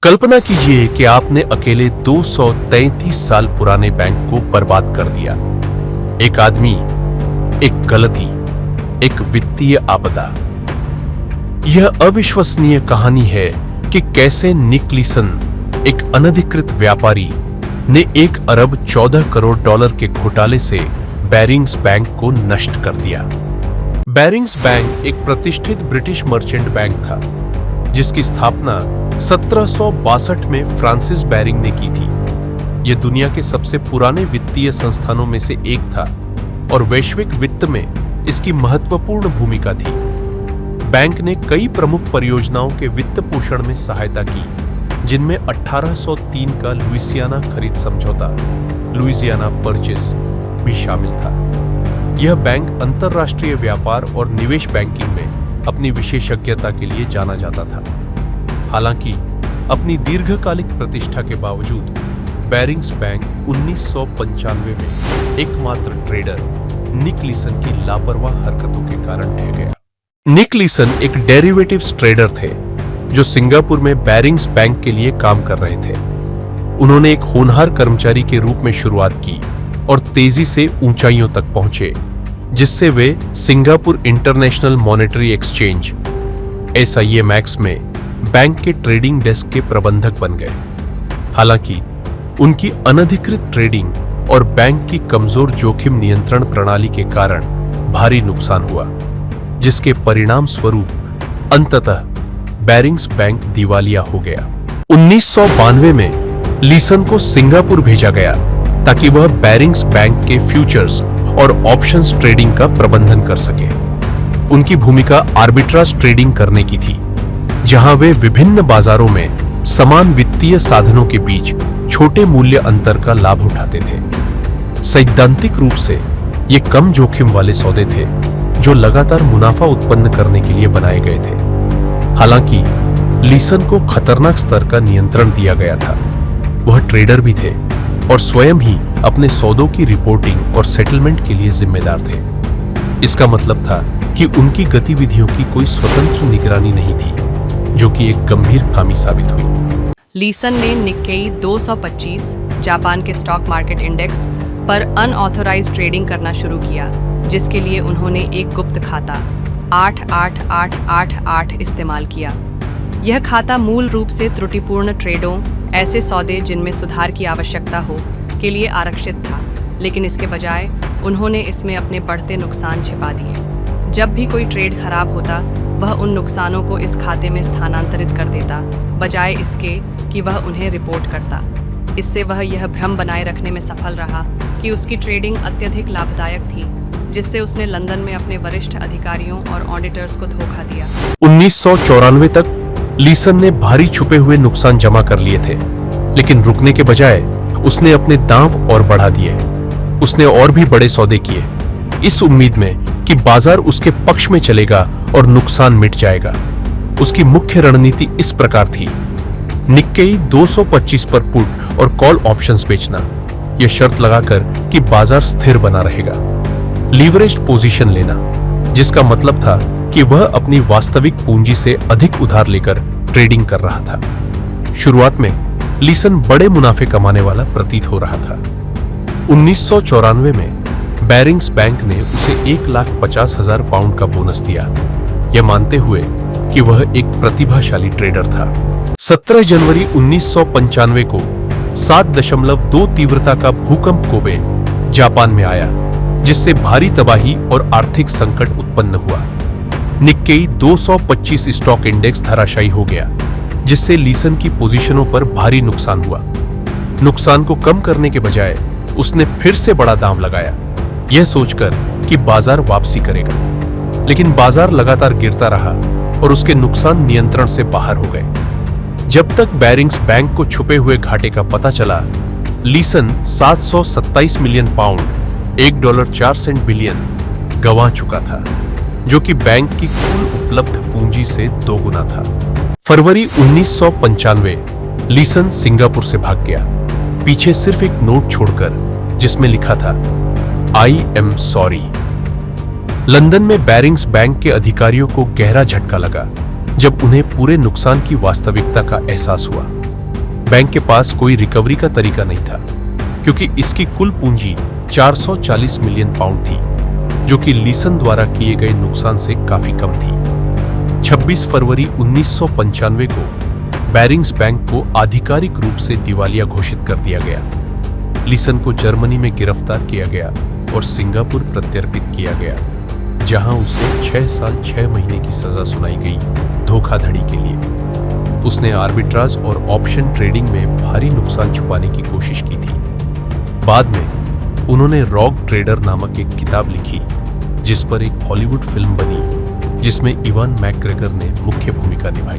कल्पना कीजिए कि आपने अकेले 233 साल पुराने बैंक को बर्बाद कर दिया। एक आदमी, एक गलती, एक वित्तीय आपदा। यह अविश्वसनीय कहानी है कि कैसे निक लीसन, एक अनधिकृत व्यापारी, ने 1 अरब 14 करोड़ डॉलर के घोटाले से बैरिंग्स बैंक को नष्ट कर दिया। बैरिंग्स बैंक एक प्रतिष्ठित ब्रिटिश मर्चेंट बैंक था, जिसकी स्थापना 1762 में फ्रांसिस बैरिंग ने की थी। यह दुनिया के सबसे पुराने वित्तीय संस्थानों में से एक था और वैश्विक वित्त में इसकी महत्वपूर्ण भूमिका थी। बैंक ने कई प्रमुख परियोजनाओं के वित्त पोषण में सहायता की, जिनमें 1803 का लुइसियाना खरीद समझौता, लुइसियाना परचेस, भी शामिल था। यह बैंक अंतरराष्ट्रीय व्यापार और निवेश बैंकिंग में अपनी विशेषज्ञता के लिए जाना जाता था। हालांकि अपनी दीर्घकालिक प्रतिष्ठा के बावजूद बैरिंग्स बैंक 1995 में एकमात्र ट्रेडर निक लीसन की लापरवाह हरकतों के कारण ढह गया। निक लीसन एक डेरिवेटिव्स ट्रेडर थे जो सिंगापुर में बैरिंग्स बैंक के लिए काम कर रहे थे। उन्होंने एक होनहार कर्मचारी के रूप में शुरुआत की और तेजी से ऊंचाइयों तक पहुंचे, जिससे वे Singapore International Monetary Exchange (SIMX) में बैंक के ट्रेडिंग डेस्क के प्रबंधक बन गए। हालांकि उनकी अनधिकृत ट्रेडिंग और बैंक की कमजोर जोखिम नियंत्रण प्रणाली के कारण भारी नुकसान हुआ, जिसके परिणाम स्वरूप अंततः बैरिंग्स बैंक दिवालिया हो गया। 1992 में लीसन को सिंगापुर भेजा गया ताकि वह बैरिंग्स बैंक के फ्यूचर्स और ऑप्शंस ट्रेडिंग का प्रबंधन कर सके। उनकी भूमिका आर्बिट्राज ट्रेडिंग करने की थी, जहां वे विभिन्न बाजारों में समान वित्तीय साधनों के बीच छोटे मूल्य अंतर का लाभ उठाते थे। सैद्धांतिक रूप से ये कम जोखिम वाले सौदे थे जो लगातार मुनाफा उत्पन्न करने के लिए बनाए गए थे। हालांकि लीसन को खतरनाक स्तर का नियंत्रण दिया गया था। वह ट्रेडर भी थे और स्वयं ही अपने सौदों की रिपोर्टिंग और सेटलमेंट के लिए जिम्मेदार थे। इसका मतलब था कि उनकी गतिविधियों की कोई स्वतंत्र निगरानी नहीं थी, जो कि एक गंभीर खामी साबित हुई। लीसन ने निक्केई 225 जापान के स्टॉक मार्केट इंडेक्स पर अनऑथराइज्ड ट्रेडिंग करना शुरू किया, जिसके लिए उन्होंने एक गुप्त खाता 88888 इस्तेमाल किया। यह खाता मूल रूप से त्रुटिपूर्ण ट्रेडों, ऐसे सौदे जिनमें सुधार की आवश्यकता हो, के लिए आरक्षित था, लेकिन इसके बजाय उन्होंने इसमें अपने बढ़ते नुकसान छिपा दिए। जब भी कोई ट्रेड खराब होता, वह उन नुकसानों को इस खाते में स्थानांतरित कर देता, बजाय इसके कि वह उन्हें रिपोर्ट करता। इससे वह यह भ्रम बनाए रखने में सफल रहा कि उसकी ट्रेडिंग अत्यधिक लाभदायक थी, जिससे उसने लंदन में अपने वरिष्ठ अधिकारियों और ऑडिटर्स को धोखा दिया। 1994 तक लीसन ने भारी छुपे हुए नुकसान जमा कर लिए थे, लेकिन रुकने के बजाय उसने अपने दांव और बढ़ा दिए। उसने और भी बड़े सौदे किए, इस उम्मीद में कि बाजार उसके पक्ष में चलेगा और नुकसान मिट जाएगा। उसकी मुख्य रणनीति इस प्रकार थी: निक्केई 225 पर पुट और कॉल ऑप्शंस बेचना, यह शर्त लगाकर कि बाजार स्थिर बना रहेगा। लीवरेज्ड पोजीशन लेना, जिसका मतलब था कि वह अपनी वास्तविक पूंजी से अधिक उधार लेकर ट्रेडिंग कर रहा था। शुरुआत में लीसन बड़े मुनाफे कमाने वाला प्रतीत हो रहा था। 1994 में बैरिंग्स बैंक ने उसे 1,50,000 पाउंड का बोनस दिया, यह मानते हुए कि वह एक प्रतिभाशाली ट्रेडर था। 17 जनवरी 1995 को 7.2 तीव्रता का भूकंप कोबे, जापान में आया, जिससे भारी तबाही और आर्थिक संकट उत्पन्न हुआ। निक्केई 225 स्टॉक इंडेक्स धराशायी हो गया, जिससे लीसन की पोजीशनों पर भारी नुकसान हुआ। नुकसान को कम करने के बजाय उसने फिर से बड़ा दांव लगाया, यह सोचकर कि बाजार वापसी करेगा। लेकिन बाजार लगातार गिरता रहा और उसके नुकसान नियंत्रण से बाहर हो गए। जब तक बैरिंग्स बैंक को छुपे हुए घाटे का पता चला, लीसन 727 मिलियन पाउंड $1.04 बिलियन गंवा चुका था, जो कि बैंक की कुल उपलब्ध पूंजी से 2 गुना था। फरवरी 1995 लीसन सिंगापुर से भाग गया, पीछे सिर्फ एक नोट छोड़कर जिसमें लिखा था "I am sorry"। लंदन में बैरिंग्स बैंक के अधिकारियों को गहरा झटका लगा जब उन्हें पूरे नुकसान की वास्तविकता का एहसास हुआ। बैंक के पास कोई रिकवरी का तरीका नहीं था, क्योंकि इसकी कुल पूंजी 440 मिलियन पाउंड थी, जो कि लीसन द्वारा किए गए नुकसान से काफी कम थी। 26 फरवरी 1995 को बैरिंग्स बैंक को आधिकारिक रूप से दिवालिया घोषित कर दिया गया। लीसन को जर्मनी में गिरफ्तार किया गया और सिंगापुर प्रत्यर्पित किया गया, जहां उसे 6 साल 6 महीने की सजा सुनाई गई धोखाधड़ी के लिए। उसने आर्बिट्राज और ऑप्शन ट्रेडिंग में भारी नुकसान छुपाने की कोशिश की थी। बाद में उन्होंने रॉग ट्रेडर नामक एक किताब लिखी, जिस पर एक हॉलीवुड फिल्म बनी, जिसमें इवान मैकग्रेगर ने मुख्य भूमिका निभाई।